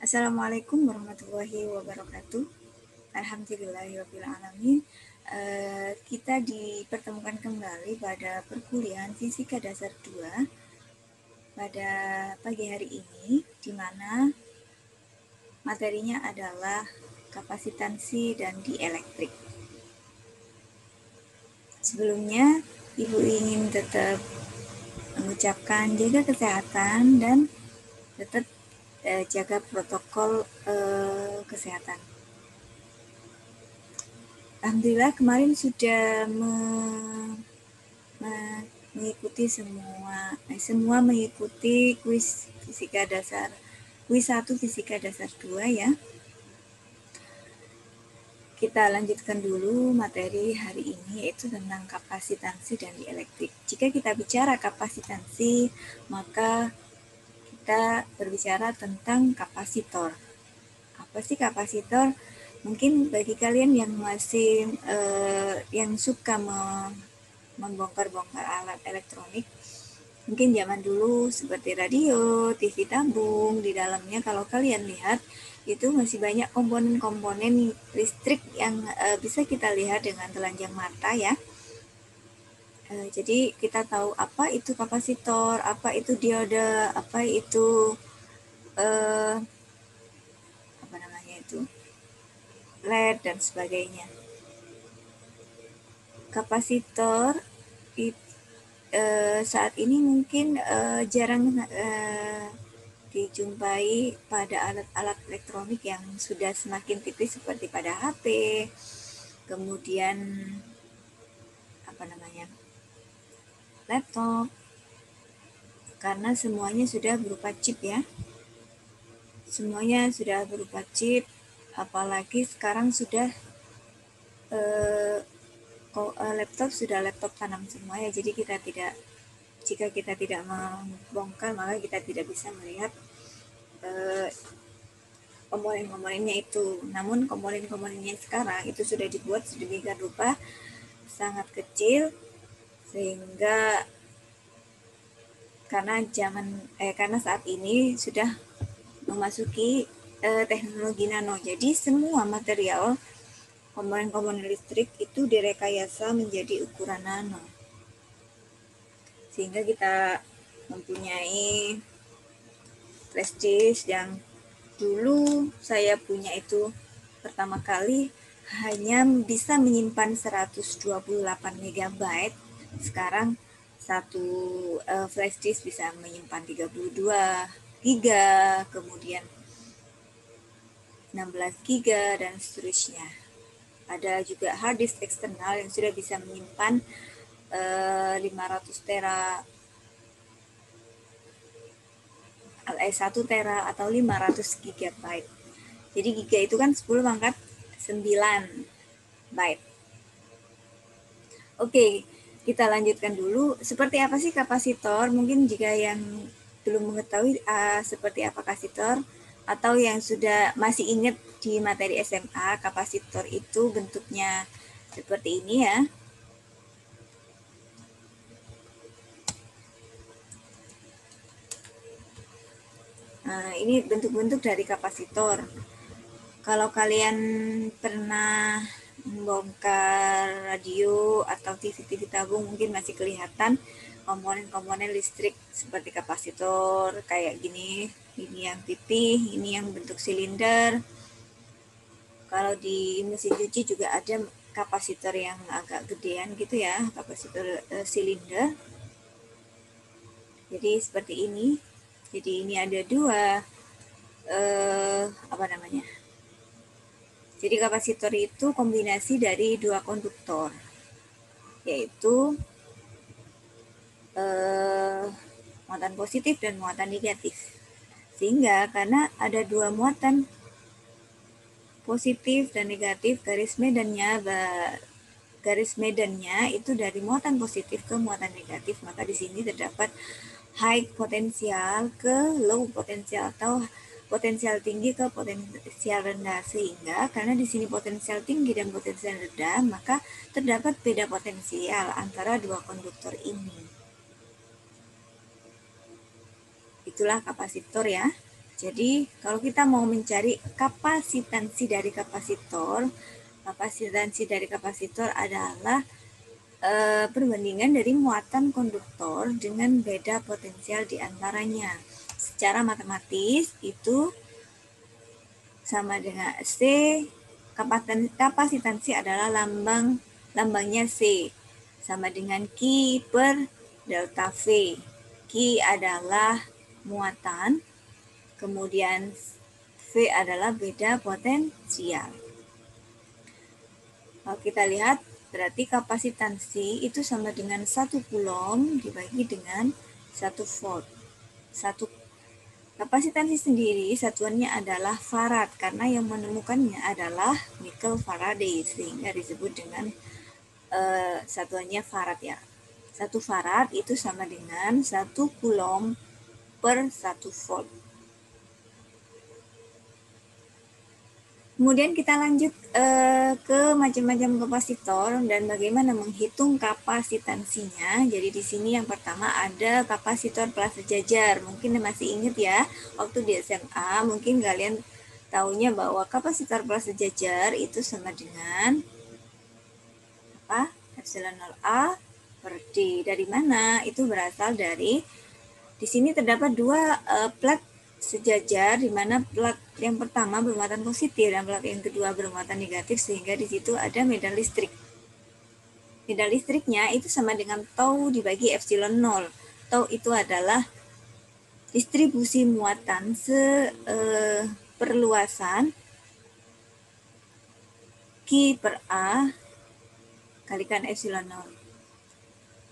Assalamualaikum warahmatullahi wabarakatuh. Alhamdulillahirrahmanirrahim. Kita dipertemukan kembali pada perkuliahan Fisika Dasar 2 pada pagi hari ini, di mana materinya adalah kapasitansi dan dielektrik. Sebelumnya, Ibu ingin tetap mengucapkan jaga kesehatan dan tetap jaga protokol kesehatan. Alhamdulillah kemarin sudah mengikuti semua mengikuti kuis fisika dasar kuis 1 fisika dasar 2 ya. Kita lanjutkan dulu materi hari ini, yaitu tentang kapasitansi dan dielektrik. Jika kita bicara kapasitansi, maka kita berbicara tentang kapasitor. Apa sih kapasitor? Mungkin bagi kalian yang masih yang suka membongkar-bongkar alat elektronik, mungkin zaman dulu seperti radio, TV tabung, di dalamnya kalau kalian lihat itu masih banyak komponen-komponen listrik yang bisa kita lihat dengan telanjang mata ya. Jadi kita tahu apa itu kapasitor, apa itu diode, apa itu LED dan sebagainya. Kapasitor saat ini mungkin jarang dijumpai pada alat-alat elektronik yang sudah semakin tipis seperti pada HP, kemudian laptop, karena semuanya sudah berupa chip ya. Semuanya sudah berupa chip, apalagi sekarang sudah laptop sudah laptop tanam semua ya. Jadi jika kita tidak membongkar, maka kita tidak bisa melihat komponen-komponennya itu. Namun komponen-komponennya sekarang itu sudah dibuat sedemikian rupa sangat kecil, sehingga karena saat ini sudah memasuki teknologi nano. Jadi semua material komponen-komponen listrik itu direkayasa menjadi ukuran nano, sehingga kita mempunyai flash disk yang dulu saya punya itu pertama kali hanya bisa menyimpan 128 MB. Sekarang satu flash disk bisa menyimpan 32 GB, kemudian 16 GB dan seterusnya. Ada juga hard disk eksternal yang sudah bisa menyimpan 500 tera, 1 tera atau 500 GB. Jadi giga itu kan 10 pangkat 9 byte. Oke, kita lanjutkan dulu. Seperti apa sih kapasitor? Mungkin jika yang belum mengetahui seperti apa kapasitor, atau yang sudah masih ingat di materi SMA, kapasitor itu bentuknya seperti ini ya. Nah, ini bentuk-bentuk dari kapasitor. Kalau kalian pernah membongkar radio atau TV tabung, mungkin masih kelihatan komponen-komponen listrik seperti kapasitor kayak gini. Ini yang pipih, ini yang bentuk silinder. Kalau di mesin cuci juga ada kapasitor yang agak gedean gitu ya, kapasitor silinder. Jadi seperti ini. Jadi ini ada dua Jadi kapasitor itu kombinasi dari dua konduktor, yaitu muatan positif dan muatan negatif. Sehingga karena ada dua muatan positif dan negatif, garis medannya itu dari muatan positif ke muatan negatif, maka di sini terdapat high potensial ke low potensial atau potensial tinggi ke potensial rendah, sehingga karena di sini potensial tinggi dan potensial rendah, maka terdapat beda potensial antara dua konduktor ini. Itulah kapasitor ya. Jadi kalau kita mau mencari kapasitansi dari kapasitor adalah perbandingan dari muatan konduktor dengan beda potensial di antaranya. Secara matematis itu sama dengan C, kapasitansi adalah lambangnya C, sama dengan Q per delta V. Q adalah muatan, kemudian V adalah beda potensial. Kalau kita lihat, berarti kapasitansi itu sama dengan 1 Coulomb dibagi dengan 1 volt. Kapasitansi sendiri satuannya adalah farad karena yang menemukannya adalah Michael Faraday, sehingga disebut dengan satuannya farad ya. 1 farad itu sama dengan 1 Coulomb per 1 volt. Kemudian kita lanjut ke macam-macam kapasitor dan bagaimana menghitung kapasitansinya. Jadi di sini yang pertama ada kapasitor kelas sejajar. Mungkin masih ingat ya, waktu di SMA mungkin kalian tahunya bahwa kapasitor kelas sejajar itu sama dengan epsilon 0A per D. Dari mana? Itu berasal dari di sini terdapat dua plat sejajar, di mana plat yang pertama bermuatan positif dan plat yang kedua bermuatan negatif, sehingga di situ ada medan listrik. Medan listriknya itu sama dengan tau dibagi epsilon 0. Tau itu adalah distribusi muatan perluasan Q per A kalikan epsilon 0.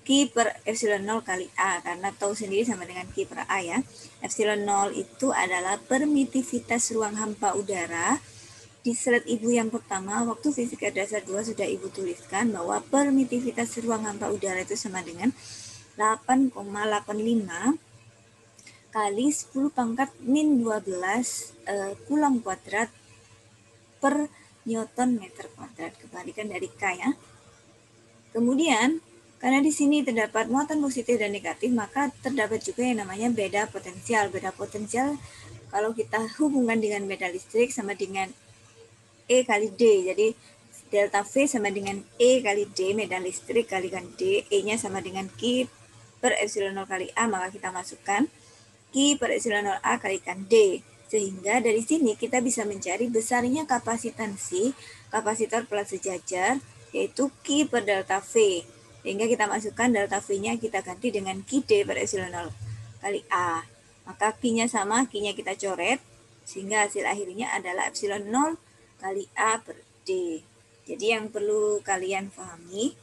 Q per epsilon 0 kali A, karena tau sendiri sama dengan Q per A ya. Epsilon 0 itu adalah permitivitas ruang hampa udara. Di slide Ibu yang pertama, waktu fisika dasar 2 sudah Ibu tuliskan bahwa permitivitas ruang hampa udara itu sama dengan 8,85 kali 10 pangkat min 12 Coulomb kuadrat per Newton meter kuadrat. Kebalikan dari K ya. Kemudian, karena di sini terdapat muatan positif dan negatif, maka terdapat juga yang namanya beda potensial. Beda potensial kalau kita hubungkan dengan beda listrik sama dengan E kali D. Jadi delta V sama dengan E kali D, medan listrik kalikan D, E-nya sama dengan Q per epsilon 0 kali A, maka kita masukkan Q per epsilon 0 A kalikan D. Sehingga dari sini kita bisa mencari besarnya kapasitansi kapasitor plat sejajar, yaitu Q per delta V. Sehingga kita masukkan delta V-nya kita ganti dengan QD per epsilon 0 kali A. Maka Q-nya sama, Q-nya kita coret, sehingga hasil akhirnya adalah epsilon 0 kali A per D. Jadi yang perlu kalian pahami,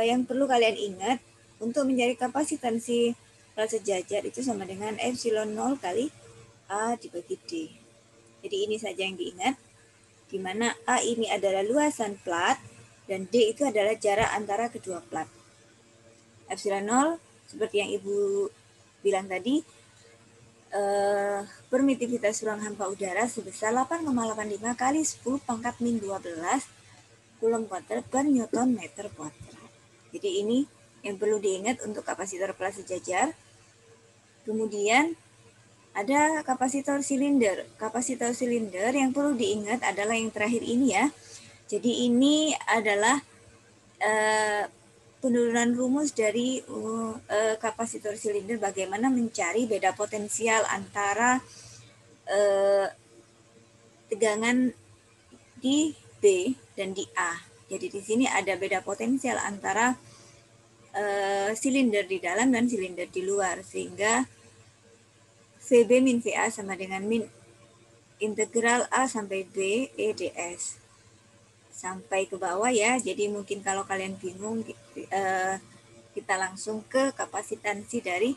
yang perlu kalian ingat, untuk mencari kapasitansi plat sejajar itu sama dengan epsilon 0 kali A dibagi D. Jadi ini saja yang diingat, di mana A ini adalah luasan plat dan D itu adalah jarak antara kedua plat. Epsilon 0 seperti yang Ibu bilang tadi, permitivitas ruang hampa udara sebesar 8,85 kali 10 pangkat min 12 Coulomb kuadrat per Newton meter kuadrat. Jadi ini yang perlu diingat untuk kapasitor plat sejajar. Kemudian ada kapasitor silinder. Kapasitor silinder yang perlu diingat adalah yang terakhir ini ya. Jadi ini adalah penurunan rumus dari kapasitor silinder, bagaimana mencari beda potensial antara tegangan di B dan di A. Jadi di sini ada beda potensial antara silinder di dalam dan silinder di luar, sehingga VB min VA sama dengan min integral A sampai B E ds. Sampai ke bawah ya, jadi mungkin kalau kalian bingung, kita langsung ke kapasitansi dari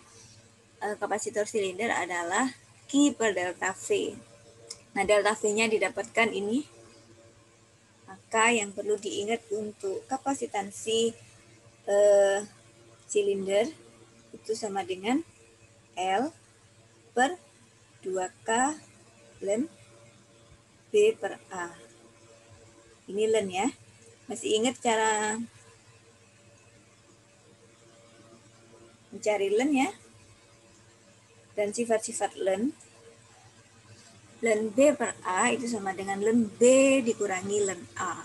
kapasitor silinder adalah Q per delta V. Nah, delta V-nya didapatkan ini. Maka yang perlu diingat untuk kapasitansi silinder itu sama dengan L per 2K ln B per A. Ini ln ya. Masih ingat cara mencari ln ya? dan sifat-sifat len B per A itu sama dengan len B dikurangi len A.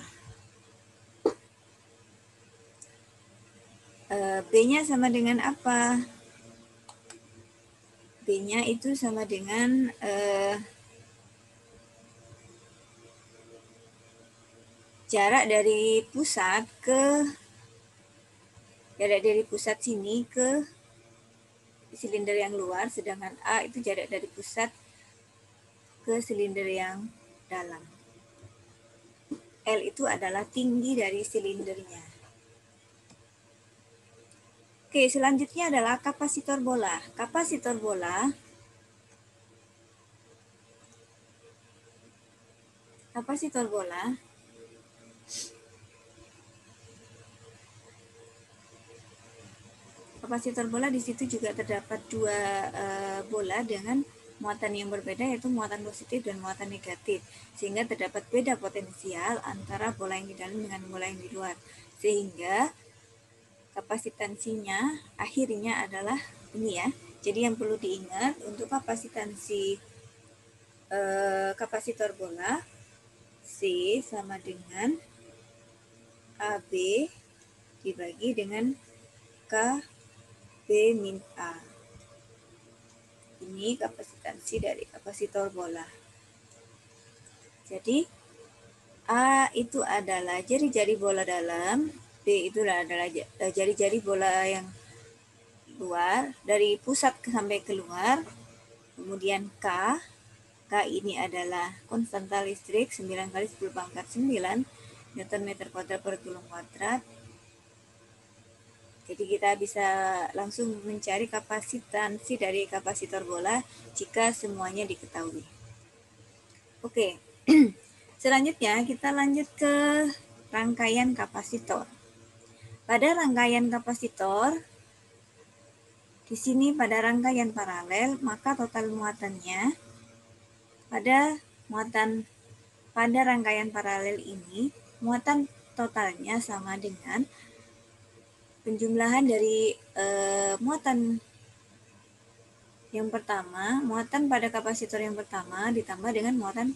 B-nya sama dengan apa? B-nya itu sama dengan jarak dari pusat sini ke silinder yang luar, sedangkan A itu jarak dari pusat ke silinder yang dalam. L itu adalah tinggi dari silindernya. Oke, selanjutnya adalah kapasitor bola. Kapasitor bola di situ juga terdapat dua bola dengan muatan yang berbeda, yaitu muatan positif dan muatan negatif, sehingga terdapat beda potensial antara bola yang di dalam dengan bola yang di luar, sehingga kapasitansinya akhirnya adalah ini ya. Jadi yang perlu diingat untuk kapasitor bola, C sama dengan AB dibagi dengan KB min A. Ini kapasitansi dari kapasitor bola. Jadi A itu adalah jari-jari bola dalam, B itu adalah jari-jari bola yang luar, dari pusat sampai keluar. Kemudian K ini adalah konstanta listrik 9 kali 10 pangkat 9 Newton meter kuadrat per kulon kuadrat. Jadi kita bisa langsung mencari kapasitansi dari kapasitor bola jika semuanya diketahui. Oke, selanjutnya kita lanjut ke rangkaian kapasitor. Pada rangkaian kapasitor, di sini pada rangkaian paralel, maka total muatannya pada rangkaian paralel ini, muatan totalnya sama dengan penjumlahan dari muatan pada kapasitor yang pertama ditambah dengan muatan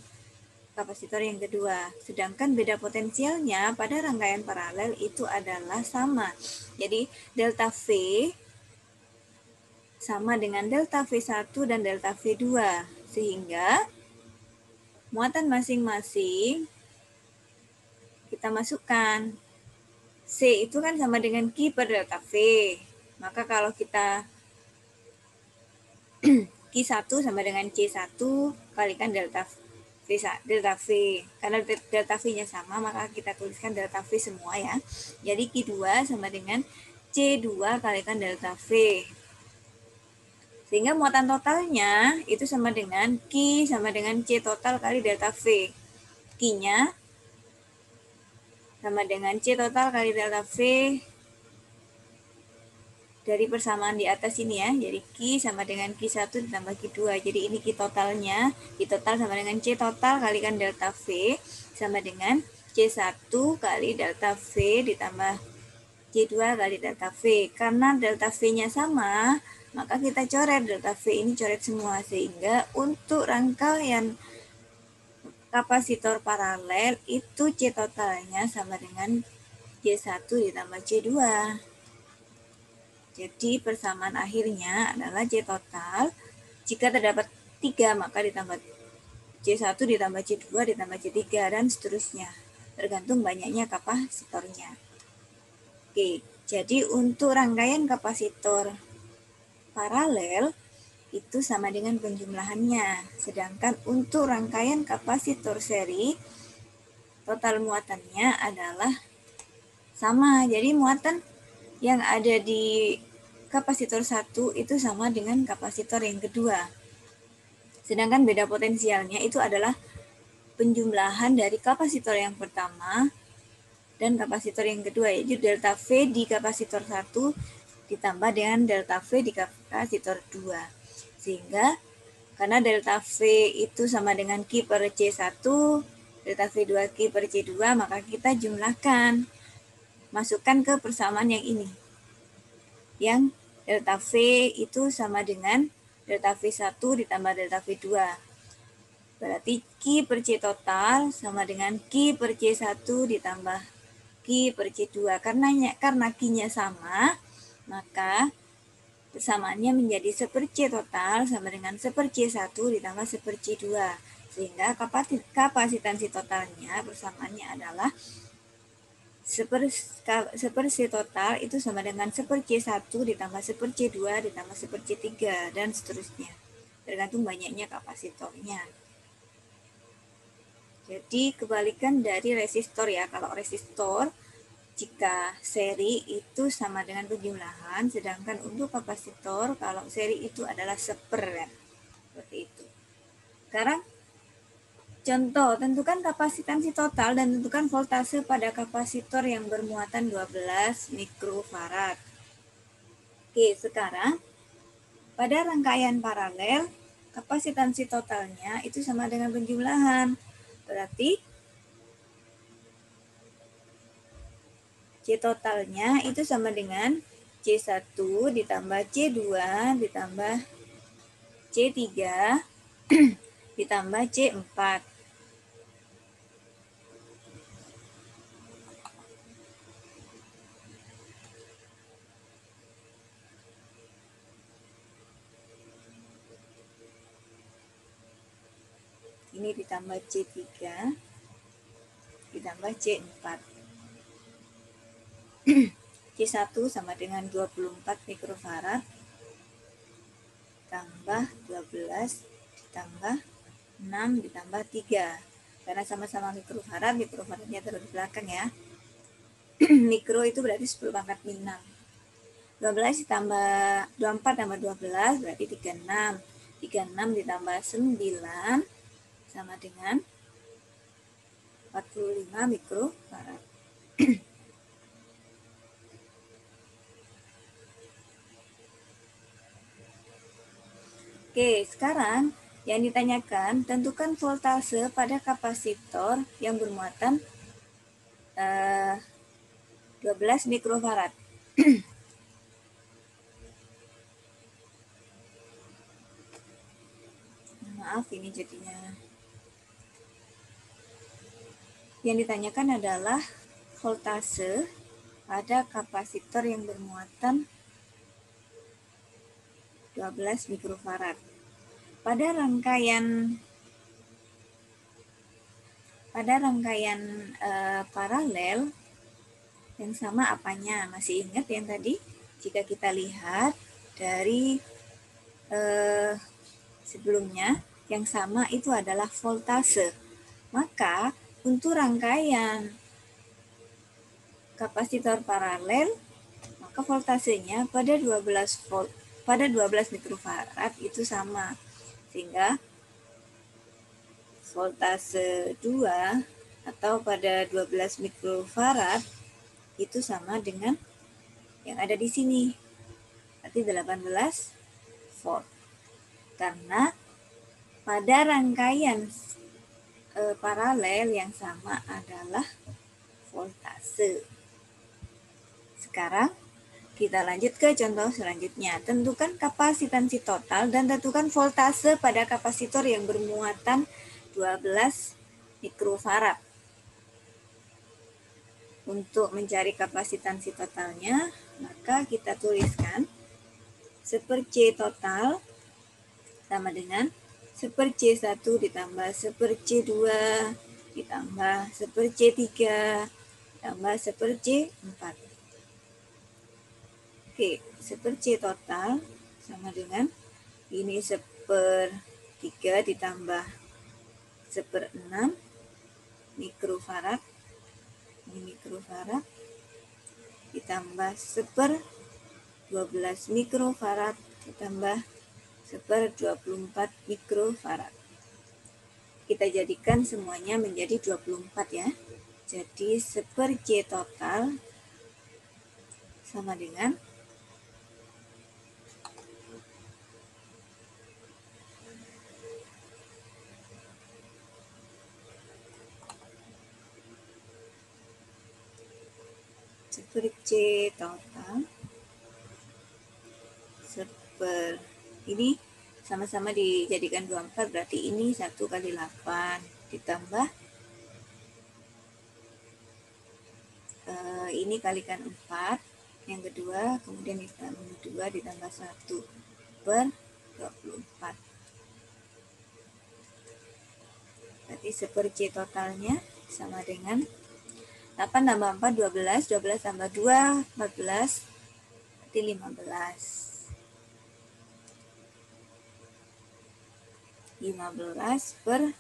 kapasitor yang kedua. Sedangkan beda potensialnya pada rangkaian paralel itu adalah sama. Jadi delta V sama dengan delta V1 dan delta V2, sehingga muatan masing-masing kita masukkan. C itu kan sama dengan Q per delta V. Maka kalau kita Q1 sama dengan C1 kalikan delta V. Karena delta V-nya sama, maka kita tuliskan delta V semua ya. Jadi Q2 sama dengan C2 kalikan delta V. Sehingga muatan totalnya itu sama dengan Q sama dengan C total kali delta V. Q-nya sama dengan C total kali delta V dari persamaan di atas ini ya. Jadi Q sama dengan Q1 ditambah Q2. Jadi ini Q totalnya. Q total sama dengan C total kalikan delta V sama dengan C1 kali delta V ditambah C2 kali delta V. Karena delta V-nya sama, maka kita coret delta V ini, coret semua, sehingga untuk rangkaian kapasitor paralel itu C totalnya sama dengan C1 ditambah C2. Jadi persamaan akhirnya adalah C total. Jika terdapat 3, maka ditambah C1 ditambah C2 ditambah C3 dan seterusnya, tergantung banyaknya kapasitornya. Oke, jadi untuk rangkaian kapasitor paralel itu sama dengan penjumlahannya. Sedangkan untuk rangkaian kapasitor seri, total muatannya adalah sama. Jadi muatan yang ada di kapasitor 1 itu sama dengan kapasitor yang kedua. Sedangkan beda potensialnya itu adalah penjumlahan dari kapasitor yang pertama dan kapasitor yang kedua, yaitu delta V di kapasitor 1 ditambah dengan delta V di kapasitor 2. Sehingga karena delta V itu sama dengan Q per C1, delta V2 Q per C2, maka kita jumlahkan, masukkan ke persamaan yang ini. Yang delta V itu sama dengan delta V1 ditambah delta V2. Berarti Q per C total sama dengan Q per C1 ditambah Q per C2. Karena Q-nya sama, maka persamaannya menjadi 1 per C total sama dengan 1 per C1 ditambah 1 per C2. Sehingga kapasitansi totalnya persamaannya adalah 1 per C total itu sama dengan 1 per C1 ditambah 1 per C2 ditambah 1 per C3 dan seterusnya. Tergantung banyaknya kapasitornya. Jadi kebalikan dari resistor ya. Kalau resistor jika seri itu sama dengan penjumlahan, sedangkan untuk kapasitor kalau seri itu adalah seper ya. Seperti itu. Sekarang contoh, tentukan kapasitansi total dan tentukan voltase pada kapasitor yang bermuatan 12 mikrofarad. Oke, sekarang pada rangkaian paralel kapasitansi totalnya itu sama dengan penjumlahan. Berarti C totalnya itu sama dengan C1 ditambah C2 ditambah C3 ditambah C4. Ini ditambah C3 ditambah C4. C1 sama dengan 24 mikrofarad tambah 12 ditambah 6 ditambah 3. Karena sama-sama mikrofarad, mikrofaradnya taruh di belakang ya. Mikro itu berarti 10 pangkat min 6. 12 ditambah 24 tambah 12 berarti 36. 36 ditambah 9 sama dengan 45 mikrofarad. Oke, sekarang yang ditanyakan, tentukan voltase pada kapasitor yang bermuatan 12 mikrofarad. Maaf, ini jadinya. Yang ditanyakan adalah voltase pada kapasitor yang bermuatan 12 mikrofarad. Pada rangkaian paralel yang sama apanya? Masih ingat yang tadi? Jika kita lihat dari sebelumnya, yang sama itu adalah voltase. Maka untuk rangkaian kapasitor paralel, maka voltasenya pada 12 mikrofarad itu sama. Sehingga voltase 2 atau pada 12 mikrofarad itu sama dengan yang ada di sini. Berarti 18 volt. Karena pada rangkaian paralel yang sama adalah voltase. Sekarang kita lanjut ke contoh selanjutnya. Tentukan kapasitansi total dan tentukan voltase pada kapasitor yang bermuatan 12 mikrofarad. Untuk mencari kapasitansi totalnya, maka kita tuliskan 1 per C total sama dengan 1 per C1 ditambah 1 per C2 ditambah 1 per C3 ditambah 1 per C4. Oke, 1 per C total sama dengan ini 1 per 3 ditambah 1 per 6 mikrofarad. Ini mikrofarad ditambah 1 per 12 mikrofarad ditambah 1 per 24 mikrofarad. Kita jadikan semuanya menjadi 24 ya. Jadi 1 per C total sama dengan 1 per C total 1 per ini sama-sama dijadikan 24, berarti ini 1 kali 8 ditambah ini kalikan 4 yang kedua, kemudian ditambah 2 ditambah 1 per 24. Berarti 1/C totalnya sama dengan 8 tambah 4 12, 12 tambah 2 14, berarti 15 per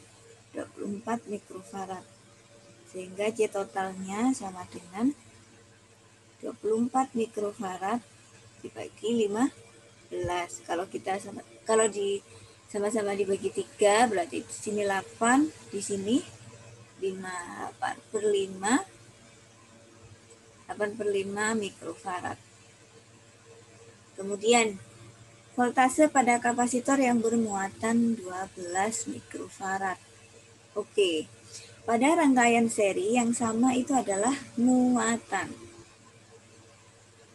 24 mikrofarad, sehingga C totalnya sama dengan 24 mikrofarad dibagi 15. Kalau sama-sama dibagi 3, berarti di sini 8, di sini 5, 8 per 5 mikrofarad. Kemudian voltase pada kapasitor yang bermuatan 12 mikrofarad. Oke, pada rangkaian seri yang sama itu adalah muatan.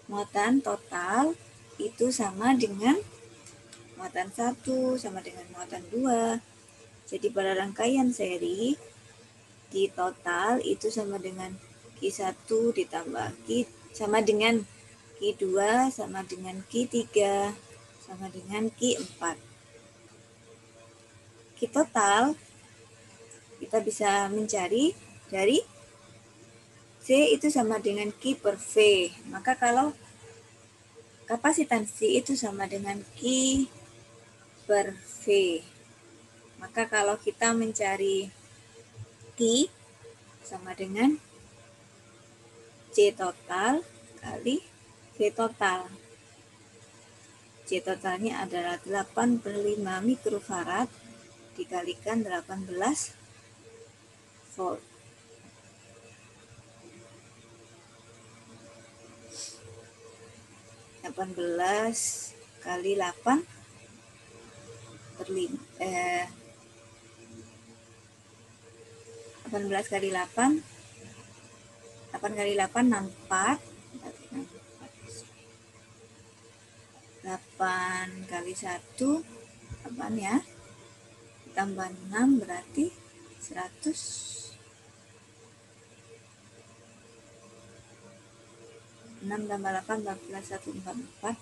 Muatan total itu sama dengan muatan 1 sama dengan muatan 2. Jadi pada rangkaian seri, Q total itu sama dengan Q1 ditambah Q sama dengan Q2 sama dengan Q3 sama dengan Q4. Q total kita bisa mencari dari C itu sama dengan Q per V. Maka kalau kapasitansi itu sama dengan Q per V, maka kalau kita mencari Q sama dengan C total kali V total. C totalnya adalah 8 per 5 mikrofarad dikalikan 18 volt. 18 kali 8 per 5, 18 kali 8, 8 kali 8 64, 8 kali 1 8 ya, tambah 6 berarti 100. 6 tambah 8 14, 144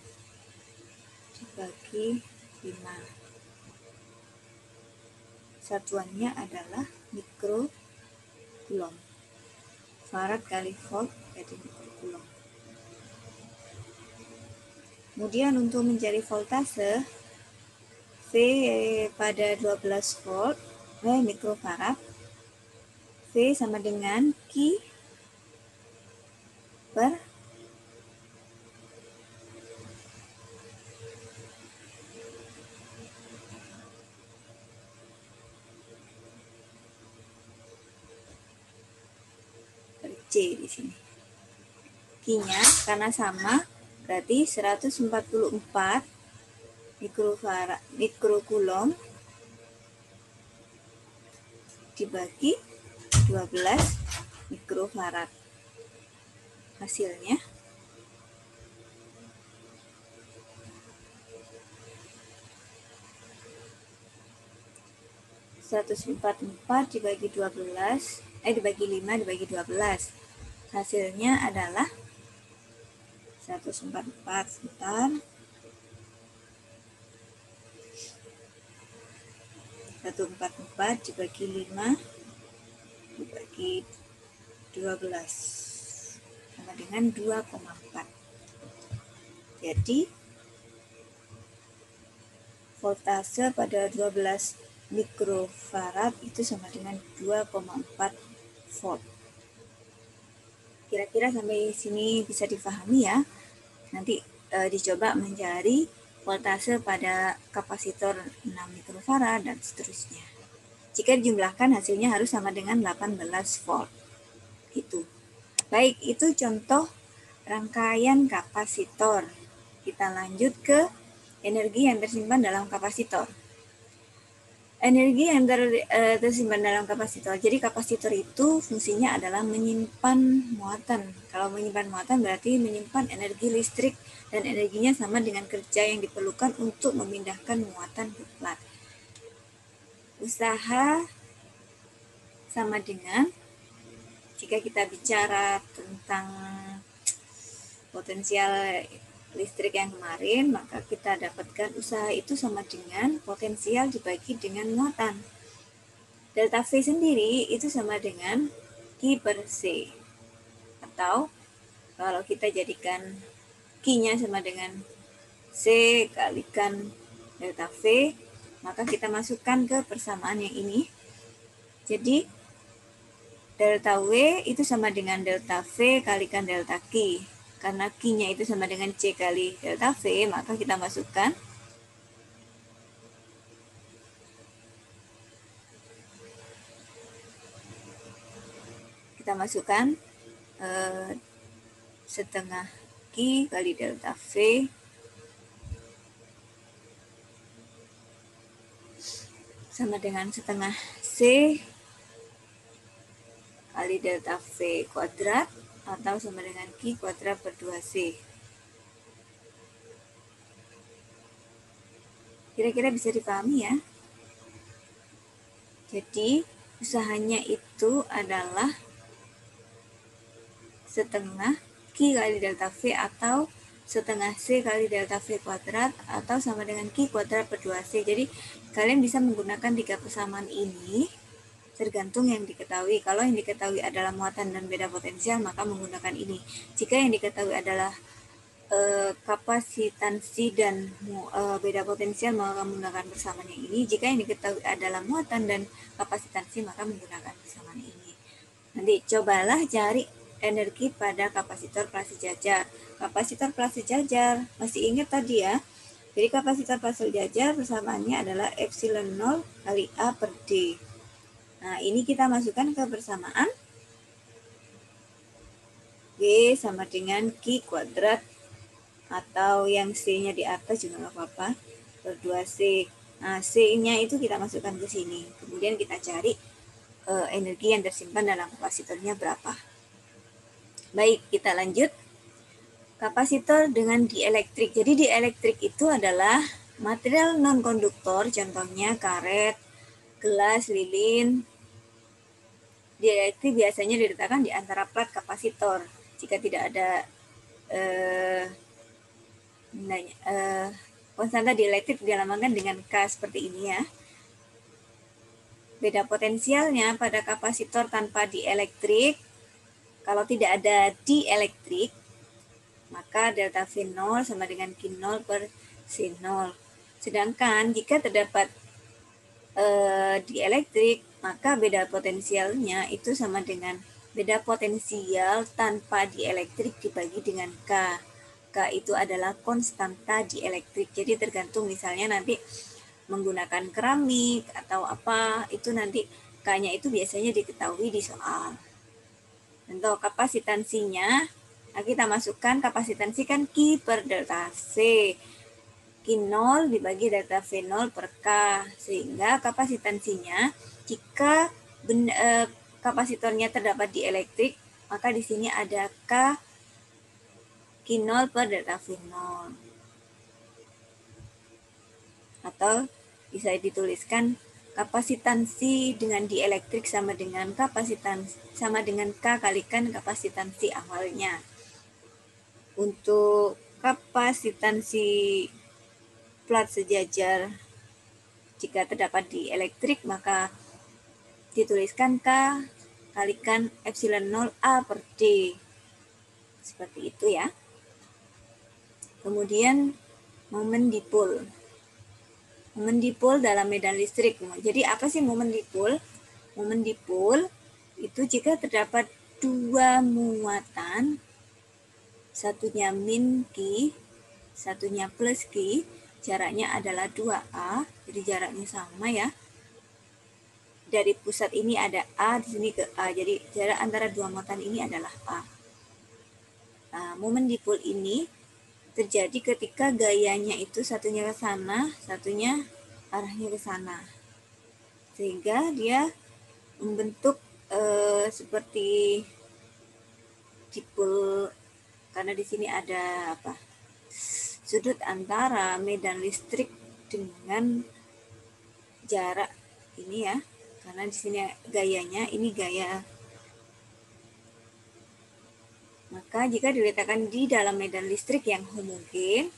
dibagi 5. Satuannya adalah mikrocoulomb. Farad kali volt jadi mikrocoulomb. Kemudian untuk mencari voltase V pada 12 volt mikrofarad, V sama dengan Q per C di sini. Q-nya karena sama berarti 144 mikrocoulomb dibagi 12 mikrofarad. Hasilnya 144 dibagi 12 dibagi 5 dibagi 12. Hasilnya adalah 144 sebentar. 144 dibagi 5 dibagi 12 sama dengan 2,4. Jadi voltase pada 12 mikrofarad itu sama dengan 2,4 volt. Kira-kira sampai sini bisa difahami ya. Nanti dicoba mencari voltase pada kapasitor 6 mikrofarad dan seterusnya. Jika dijumlahkan hasilnya harus sama dengan 18 volt. Itu. Baik, itu contoh rangkaian kapasitor. Kita lanjut ke energi yang tersimpan dalam kapasitor. Energi yang tersimpan dalam kapasitor. Jadi kapasitor itu fungsinya adalah menyimpan muatan. Kalau menyimpan muatan berarti menyimpan energi listrik dan energinya sama dengan kerja yang diperlukan untuk memindahkan muatan ke plat. Usaha sama dengan, jika kita bicara tentang potensial listrik yang kemarin, maka kita dapatkan usaha itu sama dengan potensial dibagi dengan muatan. Delta V sendiri itu sama dengan Q per C. Atau kalau kita jadikan Q-nya sama dengan C kalikan delta V, maka kita masukkan ke persamaan yang ini. Jadi delta W itu sama dengan delta V kalikan delta Q. Karena Q-nya itu sama dengan C kali delta V, maka kita masukkan setengah Q kali delta V sama dengan setengah C kali delta V kuadrat atau sama dengan Q kuadrat per 2C. Kira-kira bisa dipahami ya? Jadi usahanya itu adalah setengah Q kali delta V atau setengah C kali delta V kuadrat atau sama dengan Q kuadrat per 2C. Jadi kalian bisa menggunakan tiga persamaan ini tergantung yang diketahui. Kalau yang diketahui adalah muatan dan beda potensial, maka menggunakan ini. Jika yang diketahui adalah kapasitansi dan beda potensial, maka menggunakan persamaan yang ini. Jika yang diketahui adalah muatan dan kapasitansi, maka menggunakan persamaan ini. Nanti cobalah cari energi pada kapasitor prasejajar. Kapasitor prasejajar, masih ingat tadi ya? Jadi kapasitor prasejajar persamaannya adalah epsilon 0 kali A per D. Nah, ini kita masukkan ke persamaan G sama dengan Q kuadrat, atau yang C-nya di atas juga nggak apa-apa, per 2C. Nah, C-nya itu kita masukkan ke sini. Kemudian kita cari energi yang tersimpan dalam kapasitornya berapa. Baik, kita lanjut. Kapasitor dengan dielektrik. Jadi dielektrik itu adalah material non-konduktor, contohnya karet, gelas, lilin. Dielektrik biasanya diletakkan di antara plat kapasitor. Jika tidak ada konstanta dielektrik dinamakan dengan K seperti ini ya. Beda potensialnya pada kapasitor tanpa dielektrik, kalau tidak ada dielektrik, maka delta V0 sama dengan Q0 per C0. Sedangkan jika terdapat dielektrik, maka beda potensialnya itu sama dengan beda potensial tanpa dielektrik dibagi dengan K. K itu adalah konstanta dielektrik. Jadi tergantung misalnya nanti menggunakan keramik atau apa, itu nanti K-nya itu biasanya diketahui di soal. Untuk kapasitansinya, nah kita masukkan kapasitansi kan Q per delta V. Q0 dibagi delta V0 per K, sehingga kapasitansinya jika kapasitornya terdapat di elektrik, maka di sini ada K Q0 per delta V0. Atau bisa dituliskan kapasitansi dengan dielektrik sama dengan K kalikan kapasitansi awalnya. Untuk kapasitansi plat sejajar jika terdapat di elektrik, maka dituliskan K kalikan epsilon 0 A per D. Seperti itu ya. Kemudian momen dipol. Momen dipol dalam medan listrik. Jadi apa sih momen dipol? Momen dipol itu jika terdapat dua muatan, satunya min Q, satunya plus Q, jaraknya adalah 2A, jadi jaraknya sama ya. Dari pusat ini ada A, di sini ke A, jadi jarak antara dua muatan ini adalah A. Nah, momen dipol ini terjadi ketika gayanya itu satunya ke sana, satunya arahnya ke sana. sehingga dia membentuk seperti dipol, karena di sini ada sudut antara medan listrik dengan jarak ini ya, karena di sini gayanya ini gaya. Maka jika diletakkan di dalam medan listrik yang homogen,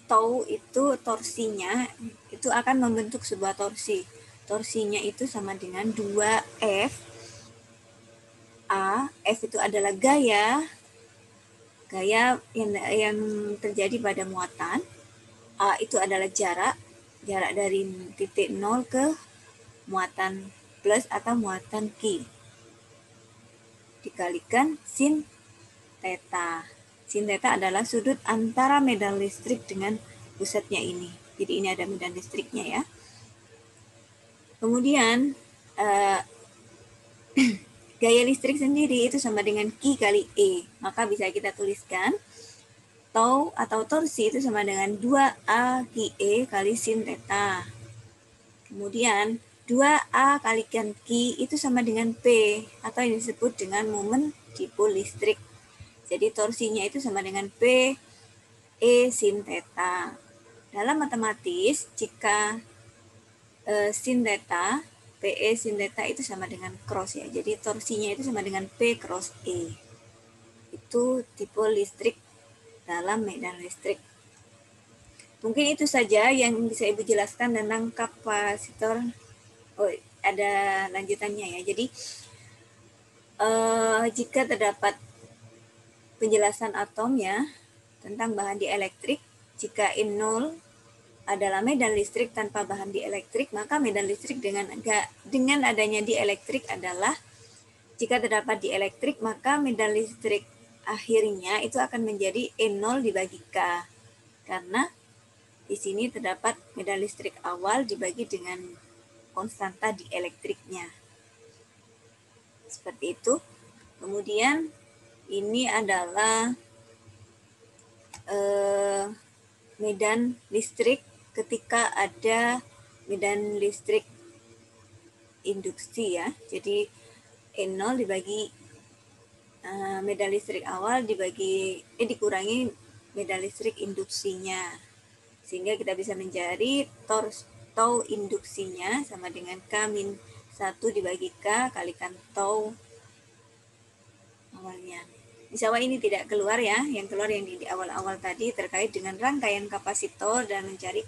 tau itu torsinya itu akan membentuk sebuah torsi. Torsinya itu sama dengan 2F. F itu adalah gaya yang terjadi pada muatan. A itu adalah jarak dari titik 0 ke muatan plus atau muatan Q, dikalikan sin theta. Sin theta adalah sudut antara medan listrik dengan pusatnya ini. Jadi ini ada medan listriknya ya. Kemudian gaya listrik sendiri itu sama dengan Q kali E. Maka bisa kita tuliskan tau atau torsi itu sama dengan 2A QE kali sin theta. Kemudian 2A kalikan Q itu sama dengan P atau yang disebut dengan momen dipol listrik. Jadi torsinya itu sama dengan P E sin theta. Dalam matematis, jika sin theta, PE sin theta itu sama dengan cross ya. Jadi torsinya itu sama dengan P cross E. Itu dipol listrik dalam medan listrik. Mungkin itu saja yang bisa Ibu jelaskan tentang kapasitor. Oh, ada lanjutannya ya. Jadi jika terdapat penjelasan atom ya tentang bahan dielektrik, jika N0 adalah medan listrik tanpa bahan dielektrik, maka medan listrik dengan adanya dielektrik adalah jika terdapat dielektrik, maka medan listrik akhirnya itu akan menjadi N0 dibagi K. Karena di sini terdapat medan listrik awal dibagi dengan konstanta dielektriknya. Seperti itu. Kemudian ini adalah medan listrik ketika ada medan listrik induksi ya. Jadi N0 dibagi medan listrik awal dikurangi medan listrik induksinya. Sehingga kita bisa mencari tau induksinya sama dengan K-1 dibagi K kalikan tau awalnya. Insya Allah ini tidak keluar ya, yang keluar yang di awal-awal tadi terkait dengan rangkaian kapasitor dan mencari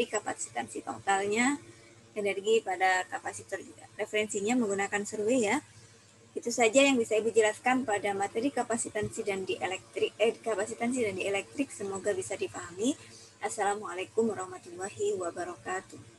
kapasitansi totalnya energi pada kapasitor juga. Referensinya menggunakan survei ya. Itu saja yang bisa Ibu jelaskan pada materi kapasitansi dan dielektrik. Semoga bisa dipahami. Assalamualaikum warahmatullahi wabarakatuh.